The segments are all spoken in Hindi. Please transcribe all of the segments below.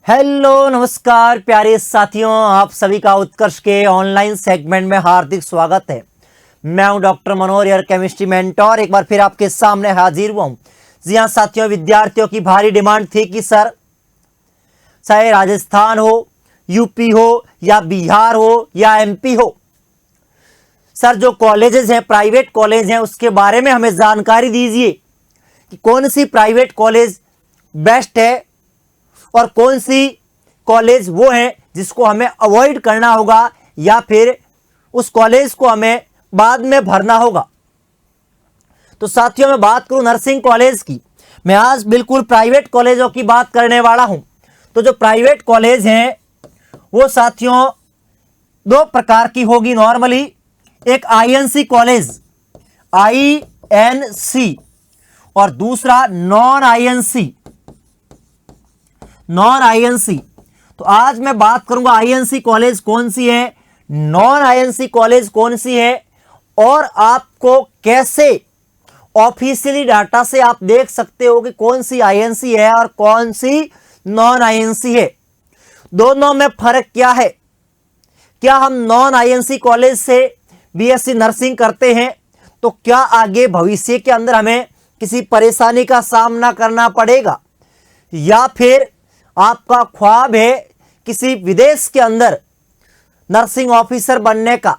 हेलो नमस्कार प्यारे साथियों, आप सभी का उत्कर्ष के ऑनलाइन सेगमेंट में हार्दिक स्वागत है। मैं हूं डॉक्टर मनोहर, यार केमिस्ट्री मेंटोर। एक बार फिर आपके सामने हाजिर हुआ हूं। जी हां साथियों, विद्यार्थियों की भारी डिमांड थी कि सर चाहे राजस्थान हो, यूपी हो या बिहार हो या एमपी हो, सर जो कॉलेजेस हैं, प्राइवेट कॉलेज हैं, उसके बारे में हमें जानकारी दीजिए कि कौन सी प्राइवेट कॉलेज बेस्ट है और कौन सी कॉलेज वो है जिसको हमें अवॉइड करना होगा या फिर उस कॉलेज को हमें बाद में भरना होगा। तो साथियों, मैं बात करूं नर्सिंग कॉलेज की। मैं आज बिल्कुल प्राइवेट कॉलेजों की बात करने वाला हूं। तो जो प्राइवेट कॉलेज हैं वो साथियों दो प्रकार की होगी नॉर्मली। एक आईएनसी कॉलेज, आईएनसी, और दूसरा नॉन आईएनसी, नॉन आईएनसी। तो आज मैं बात करूंगा आईएनसी कॉलेज कौन सी है, नॉन आईएनसी कॉलेज कौन सी है, और आपको कैसे ऑफिशियली डाटा से आप देख सकते हो कि कौन सी आईएनसी है और कौन सी नॉन आईएनसी है। दोनों में फर्क क्या है? क्या हम नॉन आईएनसी कॉलेज से बीएससी नर्सिंग करते हैं तो क्या आगे भविष्य के अंदर हमें किसी परेशानी का सामना करना पड़ेगा, या फिर आपका ख्वाब है किसी विदेश के अंदर नर्सिंग ऑफिसर बनने का,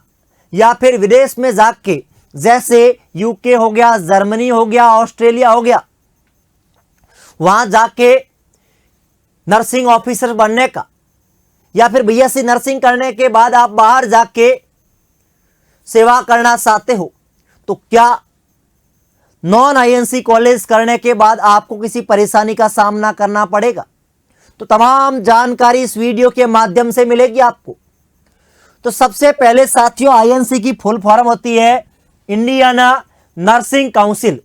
या फिर विदेश में जाके जैसे यूके हो गया, जर्मनी हो गया, ऑस्ट्रेलिया हो गया, वहां जाके नर्सिंग ऑफिसर बनने का, या फिर बीएससी नर्सिंग करने के बाद आप बाहर जाके सेवा करना चाहते हो, तो क्या नॉन आईएनसी कॉलेज करने के बाद आपको किसी परेशानी का सामना करना पड़ेगा? तो तमाम जानकारी इस वीडियो के माध्यम से मिलेगी आपको। तो सबसे पहले साथियों, आईएनसी की फुल फॉर्म होती है इंडियन नर्सिंग काउंसिल।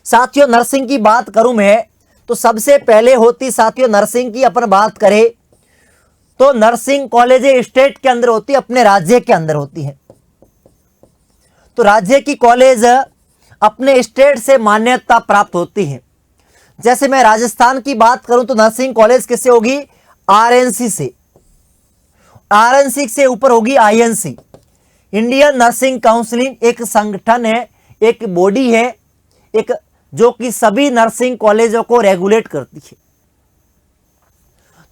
साथियों, नर्सिंग की बात करूं मैं तो सबसे पहले होती साथियों नर्सिंग की अपन बात करें तो नर्सिंग कॉलेज स्टेट के अंदर होती है, अपने राज्य के अंदर होती है। तो राज्य की कॉलेज अपने स्टेट से मान्यता प्राप्त होती है। जैसे मैं राजस्थान की बात करूं तो नर्सिंग कॉलेज किससे होगी? आरएनसी से। आरएनसी से ऊपर होगी आईएनसी। इंडियन नर्सिंग काउंसिलिंग एक संगठन है, एक बॉडी है, एक जो कि सभी नर्सिंग कॉलेजों को रेगुलेट करती है।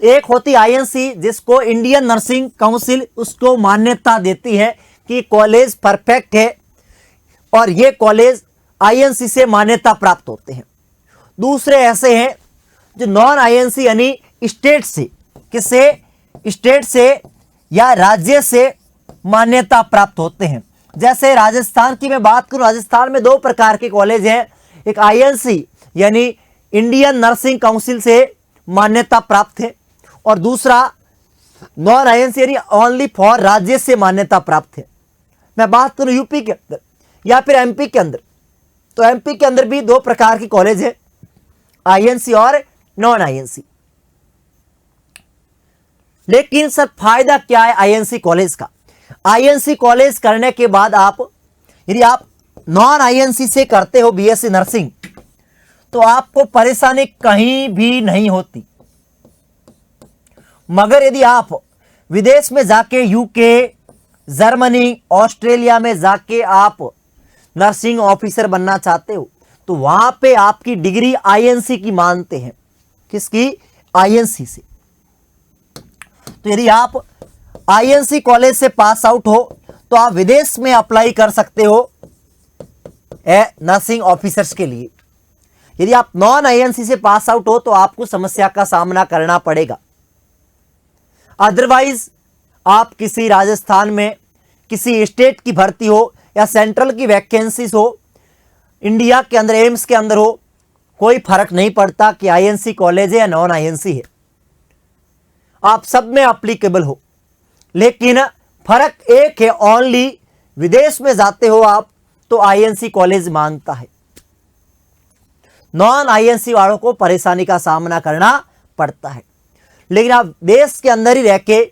तो एक होती आईएनसी जिसको इंडियन नर्सिंग काउंसिल उसको मान्यता देती है कि कॉलेज परफेक्ट है और ये कॉलेज आईएनसी से मान्यता प्राप्त होते हैं। दूसरे ऐसे हैं जो नॉन आईएनसी यानी स्टेट से, किससे? स्टेट से या राज्य से मान्यता प्राप्त होते हैं। जैसे राजस्थान की मैं बात करूं, राजस्थान में दो प्रकार के कॉलेज हैं। एक आईएनसी यानी इंडियन नर्सिंग काउंसिल से मान्यता प्राप्त है, और दूसरा नॉन आईएनसी यानी ओनली फॉर राज्य से मान्यता प्राप्त है। मैं बात करूं यूपी के अंदर या फिर एमपी के अंदर, तो एमपी के अंदर भी दो प्रकार की कॉलेज है, आईएनसी और नॉन आईएनसी। लेकिन सर फायदा क्या है आईएनसी कॉलेज का? आईएनसी कॉलेज करने के बाद यदि आप नॉन आईएनसी से करते हो बीएससी नर्सिंग तो आपको परेशानी कहीं भी नहीं होती। मगर यदि आप विदेश में जाके यूके, जर्मनी, ऑस्ट्रेलिया में जाके आप नर्सिंग ऑफिसर बनना चाहते हो तो वहां पे आपकी डिग्री आईएनसी की मानते हैं। किसकी? आईएनसी से। तो यदि आप आईएनसी कॉलेज से पास आउट हो तो आप विदेश में अप्लाई कर सकते हो नर्सिंग ऑफिसर्स के लिए। यदि आप नॉन आईएनसी से पास आउट हो तो आपको समस्या का सामना करना पड़ेगा। अदरवाइज आप किसी राजस्थान में किसी स्टेट की भर्ती हो या सेंट्रल की वैकेंसीज हो, इंडिया के अंदर एम्स के अंदर हो, कोई फर्क नहीं पड़ता कि आईएनसी कॉलेज है या नॉन आईएनसी है, आप सब में एप्लीकेबल हो। लेकिन फर्क एक है, ओनली विदेश में जाते हो आप तो आईएनसी कॉलेज मांगता है, नॉन आईएनसी वालों को परेशानी का सामना करना पड़ता है। लेकिन आप देश के अंदर ही रह के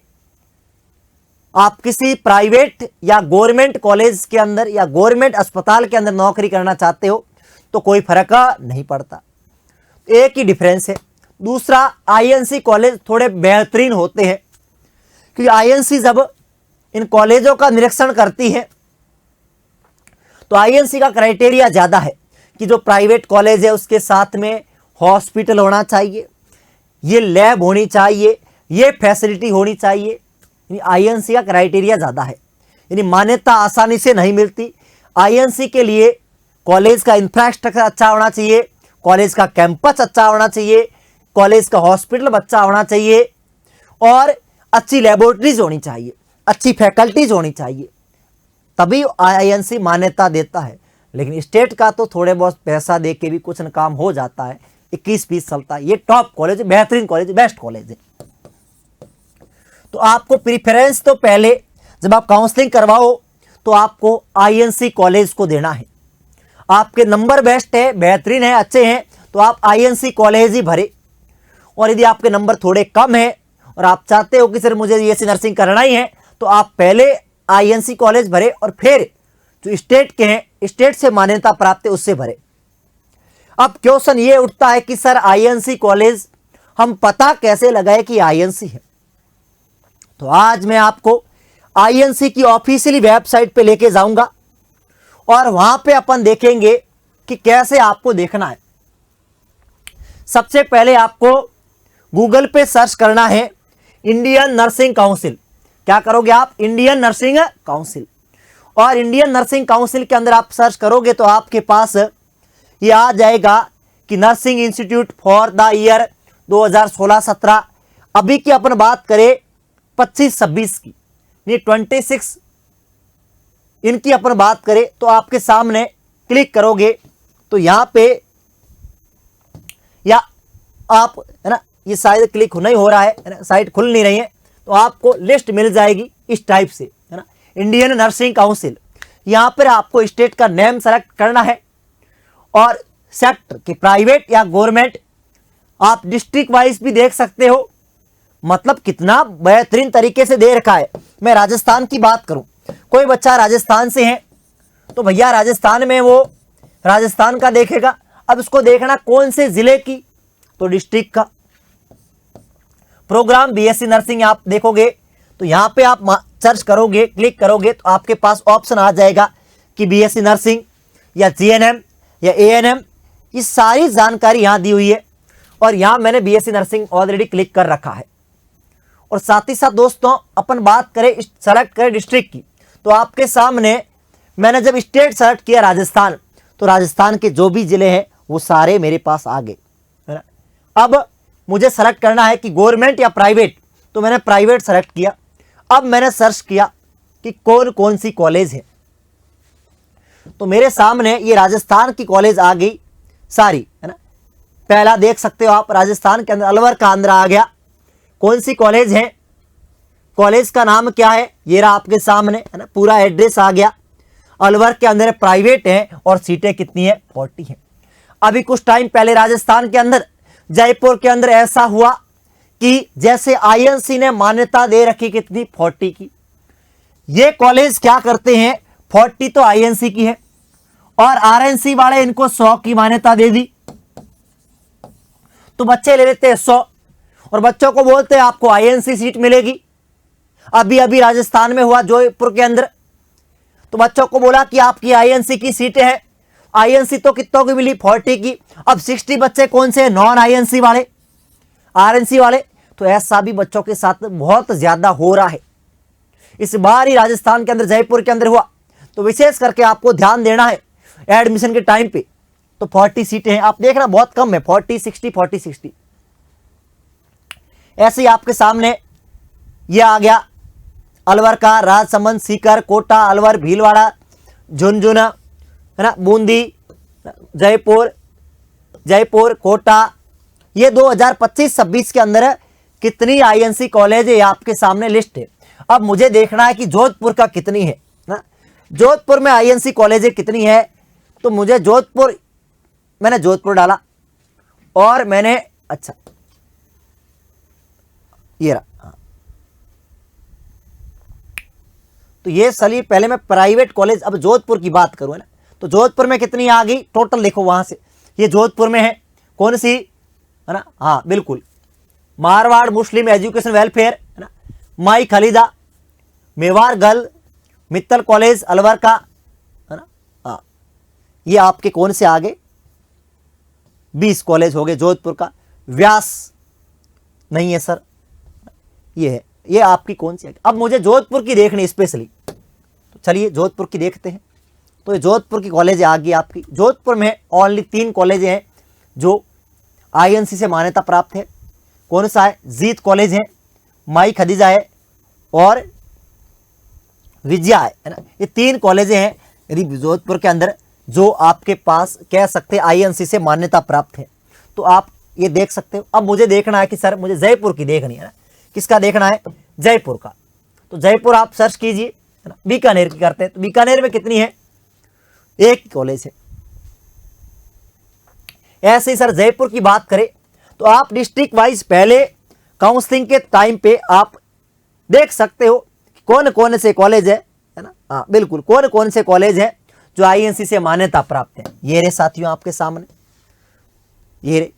आप किसी प्राइवेट या गवर्नमेंट कॉलेज के अंदर या गवर्नमेंट अस्पताल के अंदर नौकरी करना चाहते हो तो कोई फर्क नहीं पड़ता। एक ही डिफरेंस है। दूसरा, आईएनसी कॉलेज थोड़े बेहतरीन होते हैं, क्योंकि आईएनसी जब इन कॉलेजों का निरीक्षण करती है तो आईएनसी का क्राइटेरिया ज़्यादा है कि जो प्राइवेट कॉलेज है उसके साथ में हॉस्पिटल होना चाहिए, ये लैब होनी चाहिए, ये फैसिलिटी होनी चाहिए। यानी आईएनसी का क्राइटेरिया ज़्यादा है, यानी मान्यता आसानी से नहीं मिलती। आईएनसी के लिए कॉलेज का इंफ्रास्ट्रक्चर अच्छा होना चाहिए, कॉलेज का कैंपस अच्छा होना चाहिए, कॉलेज का हॉस्पिटल अच्छा होना चाहिए और अच्छी लेबोरेटरीज होनी चाहिए, अच्छी फैकल्टीज होनी चाहिए, तभी आईएनसी मान्यता देता है। लेकिन स्टेट का तो थोड़े बहुत पैसा दे के भी कुछ न काम हो जाता है, 21-20 चलता है। ये टॉप कॉलेज, बेहतरीन कॉलेज, बेस्ट कॉलेज है। तो आपको प्रीफरेंस तो पहले जब आप काउंसलिंग करवाओ तो आपको आईएनसी कॉलेज को देना है। आपके नंबर बेस्ट है, बेहतरीन है, अच्छे हैं, तो आप आईएनसी कॉलेज ही भरे। और यदि आपके नंबर थोड़े कम है और आप चाहते हो कि सर मुझे बीएससी नर्सिंग करना ही है, तो आप पहले आईएनसी कॉलेज भरे और फिर जो स्टेट के हैं, स्टेट से मान्यता प्राप्त है, उससे भरे। अब क्वेश्चन ये उठता है कि सर आईएनसी कॉलेज हम पता कैसे लगाए कि आईएनसी है? तो आज मैं आपको आईएनसी की ऑफिशियली वेबसाइट पे लेके जाऊंगा और वहां पे अपन देखेंगे कि कैसे आपको देखना है। सबसे पहले आपको गूगल पे सर्च करना है इंडियन नर्सिंग काउंसिल। क्या करोगे आप? Indian nursing council. और इंडियन नर्सिंग काउंसिल के अंदर आप सर्च करोगे तो आपके पास ये आ जाएगा कि nursing institute for the year 2016-17। अभी की अपन बात करें 25-26 की, ये 26 इनकी अपन बात करें तो आपके सामने क्लिक करोगे तो यहाँ पे, या आप है ना, ये शायद क्लिक नहीं हो रहा है ना, साइट खुल नहीं रही है, तो आपको लिस्ट मिल जाएगी इस टाइप से, है ना, इंडियन नर्सिंग काउंसिल। यहाँ पर आपको स्टेट का नेम सेलेक्ट करना है और सेक्टर कि प्राइवेट या गवर्नमेंट। आप डिस्ट्रिक्ट वाइज भी देख सकते हो, मतलब कितना बेहतरीन तरीके से दे रखा है। मैं राजस्थान की बात करूं, कोई बच्चा राजस्थान से है तो भैया राजस्थान में वो राजस्थान का देखेगा। अब उसको देखना कौन से जिले की, तो डिस्ट्रिक्ट का। प्रोग्राम बीएससी नर्सिंग आप देखोगे तो यहां पे आप सर्च करोगे, क्लिक करोगे तो आपके पास ऑप्शन आ जाएगा कि बीएससी नर्सिंग या जीएनएम या एएनएम, ये सारी जानकारी यहां दी हुई है। और यहां मैंने बीएससी नर्सिंग ऑलरेडी क्लिक कर रखा है। और साथ ही साथ दोस्तों अपन बात करें, सेलेक्ट करें डिस्ट्रिक्ट की, तो आपके सामने मैंने जब स्टेट सेलेक्ट किया राजस्थान, तो राजस्थान के जो भी जिले हैं वो सारे मेरे पास आ गए, है ना। अब मुझे सेलेक्ट करना है कि गवर्नमेंट या प्राइवेट, तो मैंने प्राइवेट सेलेक्ट किया। अब मैंने सर्च किया कि कौन कौन सी कॉलेज है, तो मेरे सामने ये राजस्थान की कॉलेज आ गई सारी, है ना। पहला देख सकते हो आप, राजस्थान के अंदर अलवर का अंदर आ गया। कौन सी कॉलेज है, कॉलेज का नाम क्या है, ये रहा आपके सामने, है ना, पूरा एड्रेस आ गया। अलवर के अंदर प्राइवेट है और सीटें कितनी है, 40 है। अभी कुछ टाइम पहले राजस्थान के अंदर जयपुर के अंदर ऐसा हुआ कि जैसे आईएनसी ने मान्यता दे रखी कितनी, 40 की। ये कॉलेज क्या करते हैं, 40 तो आईएनसी की है और आरएनसी वाले इनको 100 की मान्यता दे दी, तो बच्चे ले लेते हैं 100 और बच्चों को बोलते हैं आपको आईएनसी सीट मिलेगी। अभी अभी राजस्थान में हुआ जोधपुर के अंदर, तो बच्चों को बोला कि आपकी आईएनसी की सीटें हैं। आईएनसी तो कितनों की मिली, 40 की। अब 60 बच्चे कौन से, नॉन आईएनसी वाले, आरएनसी वाले। तो ऐसा भी बच्चों के साथ बहुत ज्यादा हो रहा है। इस बार ही राजस्थान के अंदर जयपुर के अंदर हुआ, तो विशेष करके आपको ध्यान देना है एडमिशन के टाइम पे। तो 40 सीटें हैं, आप देखना बहुत कम है, 40-60 40-60। ऐसे ही आपके सामने ये आ गया अलवर का, राजसमंद, सीकर, कोटा, अलवर, भीलवाड़ा, झुंझुनू, है ना, बूंदी, जयपुर, कोटा। ये 2025-26 के अंदर कितनी आईएनसी कॉलेज है, आपके सामने लिस्ट है। अब मुझे देखना है कि जोधपुर का कितनी है ना, जोधपुर में आईएनसी कॉलेज कितनी है। तो मुझे जोधपुर, मैंने जोधपुर डाला और मैंने, अच्छा ये रहा, तो ये चलिए पहले मैं प्राइवेट कॉलेज, अब जोधपुर की बात करूं, है ना, तो जोधपुर में कितनी आ गई टोटल, देखो वहां से, ये जोधपुर में है कौन सी, है ना, हाँ बिल्कुल, मारवाड़ मुस्लिम एजुकेशन वेलफेयर, है ना, माई खलीदा, मेवाड़ गर्ल, मित्तल कॉलेज अलवर का, है ना, हाँ ये आपके कौन से आगे 20 कॉलेज हो गए। जोधपुर का व्यास नहीं है सर, ये है, ये आपकी कौन सी है। अब मुझे जोधपुर की देखनी स्पेशली, तो चलिए जोधपुर की देखते हैं। तो ये जोधपुर की कॉलेज आ गई आपकी। जोधपुर में ओनली 3 कॉलेज हैं जो आईएनसी से मान्यता प्राप्त है। कौन सा है? जीत कॉलेज है, माई खदीजा है और विजया है ना। ये 3 कॉलेजें हैं यदि जोधपुर के अंदर जो आपके पास कह सकते हैं आईएनसी से मान्यता प्राप्त है। तो आप ये देख सकते हो। अब मुझे देखना है कि सर मुझे जयपुर की देखनी है ना। किसका देखना है? जयपुर का। तो जयपुर आप सर्च कीजिए, है ना। बीकानेर की करते हैं, तो बीकानेर में कितनी है? 1 कॉलेज है। ऐसे ही सर जयपुर की बात करें तो आप डिस्ट्रिक्ट वाइज पहले काउंसलिंग के टाइम पे आप देख सकते हो कौन कौन से कॉलेज है ना। हाँ बिल्कुल, कौन कौन से कॉलेज है जो आईएनसी से मान्यता प्राप्त है। ये रहे साथियों आपके सामने, ये रहे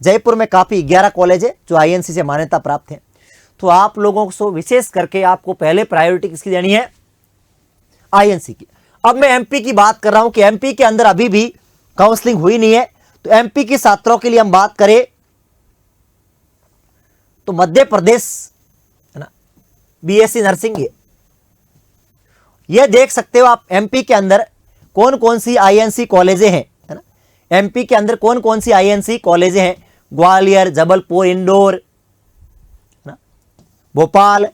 जयपुर में काफी 11 कॉलेज है जो आईएनसी से मान्यता प्राप्त है। तो आप लोगों को विशेष करके आपको पहले प्रायोरिटी किसकी देनी है? आईएनसी की। अब मैं एमपी की बात कर रहा हूं कि एमपी के अंदर अभी भी काउंसलिंग हुई नहीं है। तो एमपी के छात्रों के लिए हम बात करें तो मध्य प्रदेश, है ना, बीएससी नर्सिंग, ये देख सकते हो आप एमपी के अंदर कौन कौन सी आईएनसी कॉलेजें हैं, है ना। एमपी के अंदर कौन कौन सी आईएनसी कॉलेजें हैं? ग्वालियर, जबलपुर, इंदौर, है ना, भोपाल,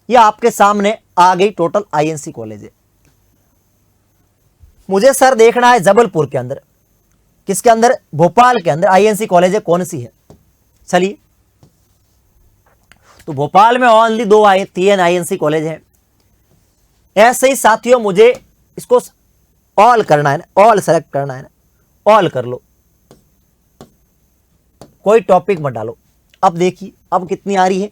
ये आपके सामने आ गई टोटल आईएनसी कॉलेज है। मुझे सर देखना है जबलपुर के अंदर, किसके अंदर? भोपाल के अंदर आईएनसी कॉलेज है कौन सी है। चलिए, तो भोपाल में ओनली 3 आईएनसी कॉलेज हैं। ऐसे ही साथियों मुझे इसको ऑल करना है ना, ऑल सेलेक्ट करना है ना, ऑल कर लो, कोई टॉपिक मत डालो। अब देखिए अब कितनी आ रही है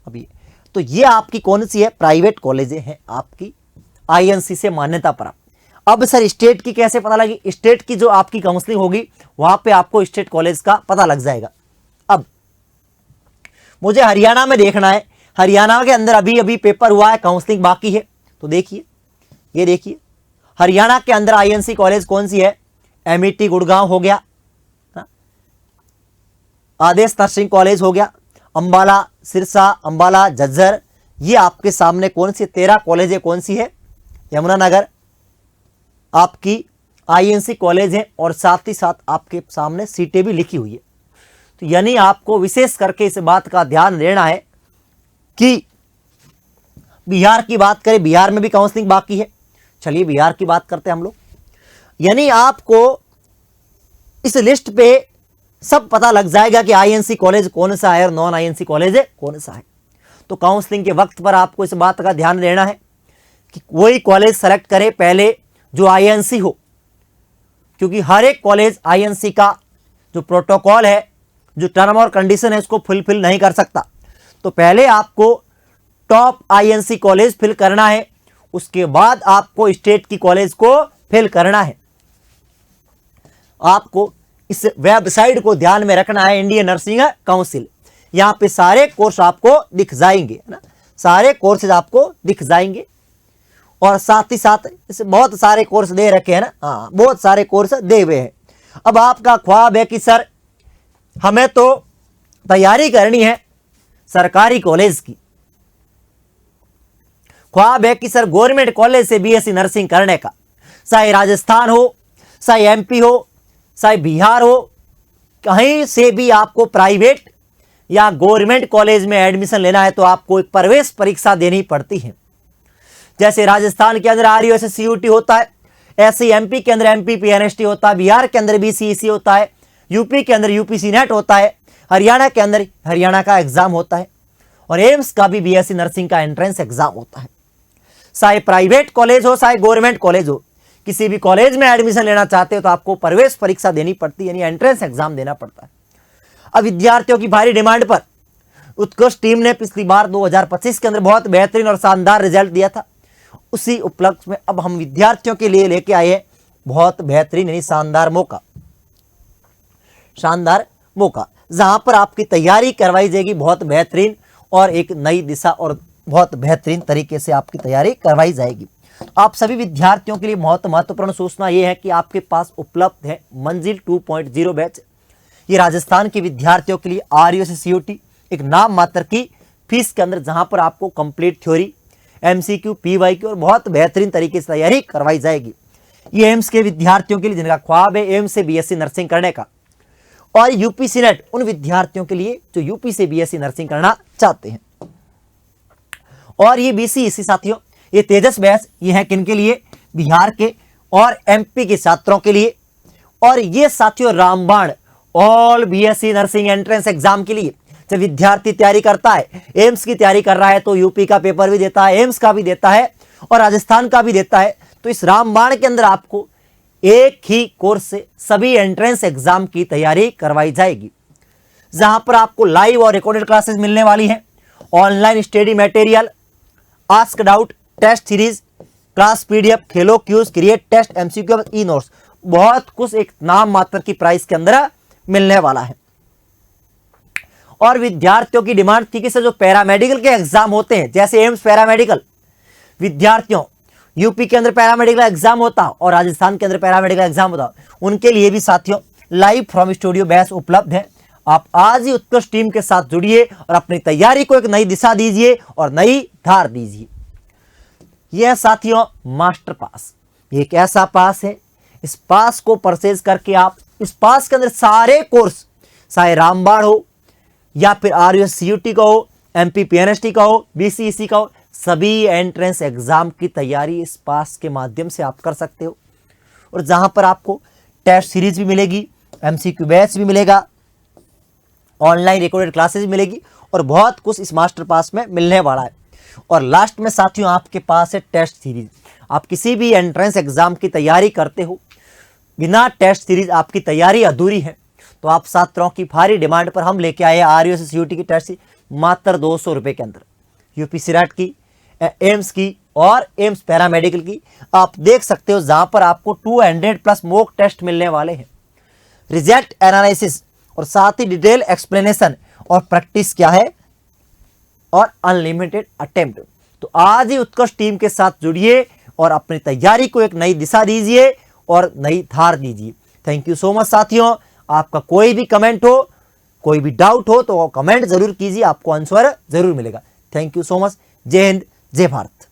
अभी। तो ये आपकी कौन सी है? प्राइवेट कॉलेजें हैं आपकी आईएनसी से मान्यता प्राप्त। अब सर स्टेट की कैसे पता लगी? स्टेट की जो आपकी काउंसलिंग होगी वहां पे आपको स्टेट कॉलेज का पता लग जाएगा। अब मुझे हरियाणा में देखना है। हरियाणा के अंदर अभी अभी पेपर हुआ है, काउंसलिंग बाकी है। तो देखिए, ये देखिए हरियाणा के अंदर आईएनसी कॉलेज कौन सी है? एमईटी गुड़गांव हो गया, आदेश नर्सिंग कॉलेज हो गया, अंबाला सिरसा, अंबाला झज्जर, ये आपके सामने कौन सी 13 कॉलेज है कौन सी है? यमुनानगर आपकी आईएनसी कॉलेज है और साथ ही साथ आपके सामने सीटें भी लिखी हुई है। तो यानी आपको विशेष करके इस बात का ध्यान देना है कि बिहार की बात करें, बिहार में भी काउंसलिंग बाकी है। चलिए बिहार की बात करते हैं हम लोग। यानी आपको इस लिस्ट पे सब पता लग जाएगा कि आईएनसी कॉलेज कौन सा है और नॉन आईएनसी कॉलेज कौन सा है। तो काउंसलिंग के वक्त पर आपको इस बात का ध्यान देना है कि वही कॉलेज सेलेक्ट करें पहले जो आईएनसी हो, क्योंकि हर एक कॉलेज आईएनसी का जो प्रोटोकॉल है, जो टर्म और कंडीशन है, उसको फुलफिल नहीं कर सकता। तो पहले आपको टॉप आईएनसी कॉलेज फिल करना है, उसके बाद आपको स्टेट की कॉलेज को फिल करना है। आपको इस वेबसाइट को ध्यान में रखना है, इंडियन नर्सिंग काउंसिल। यहां पे सारे कोर्स आपको दिख जाएंगे, है ना, सारे कोर्सेज आपको दिख जाएंगे। और साथ ही साथ इसे बहुत सारे कोर्स दे रखे हैं ना, हाँ बहुत सारे कोर्स दे हुए हैं। अब आपका ख्वाब है कि सर हमें तो तैयारी करनी है सरकारी कॉलेज की, ख्वाब है कि सर गवर्नमेंट कॉलेज से बीएससी नर्सिंग करने का, चाहे राजस्थान हो, चाहे एमपी हो, चाहे बिहार हो, कहीं से भी आपको प्राइवेट या गवर्नमेंट कॉलेज में एडमिशन लेना है तो आपको एक प्रवेश परीक्षा देनी पड़ती है। जैसे राजस्थान के अंदर आरयूएस सीयूटी होता है, ऐसे एमपी के अंदर एमपीपीएनएसटी होता है, बिहार के अंदर बीसीईसी होता है, यूपी के अंदर यूपीसी नेट होता है, हरियाणा के अंदर हरियाणा का एग्जाम होता है, और एम्स का भी बीएससी नर्सिंग का एंट्रेंस एग्जाम होता है। चाहे प्राइवेट कॉलेज हो चाहे गवर्नमेंट कॉलेज हो, किसी भी कॉलेज में एडमिशन लेना चाहते हो तो आपको प्रवेश परीक्षा देनी पड़ती है, यानी एंट्रेंस एग्जाम देना पड़ता है। अब विद्यार्थियों की भारी डिमांड पर उत्कृष्ट टीम ने पिछली बार 2025 के अंदर बहुत बेहतरीन और शानदार रिजल्ट दिया था। उसी उपलक्ष्य में अब हम विद्यार्थियों के लिए लेके आए हैं बहुत बेहतरीन यानी शानदार मौका। शानदार मौका, जहां पर आपकी तैयारी करवाई जाएगी बहुत बेहतरीन, और एक नई दिशा और बहुत बेहतरीन तरीके से आपकी तैयारी करवाई जाएगी। आप सभी विद्यार्थियों के लिए बहुत महत्वपूर्ण सूचना यह है कि आपके पास उपलब्ध है मंजिल 2.0 बैच। ये राजस्थान के विद्यार्थियों के लिए आरयू से सीयूटी एक नाम मात्र की फीस के अंदर, जहां पर आपको कंप्लीट थ्योरी, एमसीक्यू, पीवाईक्यू और बहुत बेहतरीन तरीके से तैयारी करवाई जाएगी। ये एम्स के विद्यार्थियों के लिए जिनका ख्वाब है एम्स से बीएससी नर्सिंग करने का, और यूपीसी नेट उन विद्यार्थियों के लिए जो यूपी से बीएससी नर्सिंग करना चाहते हैं। और ये बीसीईसी साथियों, ये तेजस बैच ये है किन के लिए, बिहार के और एमपी के छात्रों के लिए। और ये साथियों रामबाण all BSc nursing entrance exam के लिए, जब विद्यार्थी तैयारी करता है, एम्स की तैयारी कर रहा है तो यूपी का पेपर भी देता है, एम्स का भी देता है और राजस्थान का भी देता है, तो इस रामबाण के अंदर आपको एक ही कोर्स से सभी एंट्रेंस एग्जाम की तैयारी करवाई जाएगी, जहां पर आपको लाइव और रिकॉर्डेड क्लासेस मिलने वाली हैं, online study material, ask doubt, test series, class PDF, खेलो quiz, create test, MCQ, e notes, बहुत कुछ एक नाम मात्र की प्राइस के अंदर मिलने वाला है। और विद्यार्थियों की डिमांड थी कि सर जो पैरामेडिकल के एग्जाम होते हैं, जैसे एम्स पैरामेडिकल, विद्यार्थियों यूपी के अंदर पैरामेडिकल एग्जाम होता और राजस्थान के अंदर पैरामेडिकल एग्जाम होता, उनके लिए भी साथियों लाइव फ्रॉम स्टूडियो बैच उपलब्ध है। आप आज ही उत्कृष्ट टीम के साथ जुड़िए और अपनी तैयारी को एक नई दिशा दीजिए और नई धार दीजिए। यह साथियों मास्टर पास, एक ऐसा पास है, इस पास को परचेज करके आप इस पास के अंदर सारे कोर्स, चाहे रामबाण हो या फिर आरयूएस सीयूटी का हो, एमपी पीएनएसटी का हो, बीसीईसी का हो, सभी एंट्रेंस एग्जाम की तैयारी इस पास के माध्यम से आप कर सकते हो। और जहां पर आपको टेस्ट सीरीज भी मिलेगी, एमसीक्यू बैच भी मिलेगा, ऑनलाइन रिकॉर्डेड क्लासेस भी मिलेगी और बहुत कुछ इस मास्टर पास में मिलने वाला है। और लास्ट में साथियों आपके पास है टेस्ट सीरीज। आप किसी भी एंट्रेंस एग्जाम की तैयारी करते हो, बिना टेस्ट सीरीज आपकी तैयारी अधूरी है, तो आप छात्रों की भारी डिमांड पर हम लेके आए आरयू से सीयूटी की टेस्ट सीरीज मात्र 200 रुपये के अंदर, यूपीसी नेट की, एम्स की और एम्स पैरामेडिकल की। आप देख सकते हो जहां पर आपको 200+ मॉक टेस्ट मिलने वाले हैं, रिजल्ट एनालिसिस और साथ ही डिटेल एक्सप्लेनेशन और प्रैक्टिस क्या है और अनलिमिटेड अटेम्प्ट। तो आज ही उत्कृष्ट टीम के साथ जुड़िए और अपनी तैयारी को एक नई दिशा दीजिए और नई धार दीजिए। थैंक यू सो मच साथियों। आपका कोई भी कमेंट हो, कोई भी डाउट हो तो कमेंट जरूर कीजिए, आपको आंसर जरूर मिलेगा। Thank you so much. जय हिंद, जय भारत।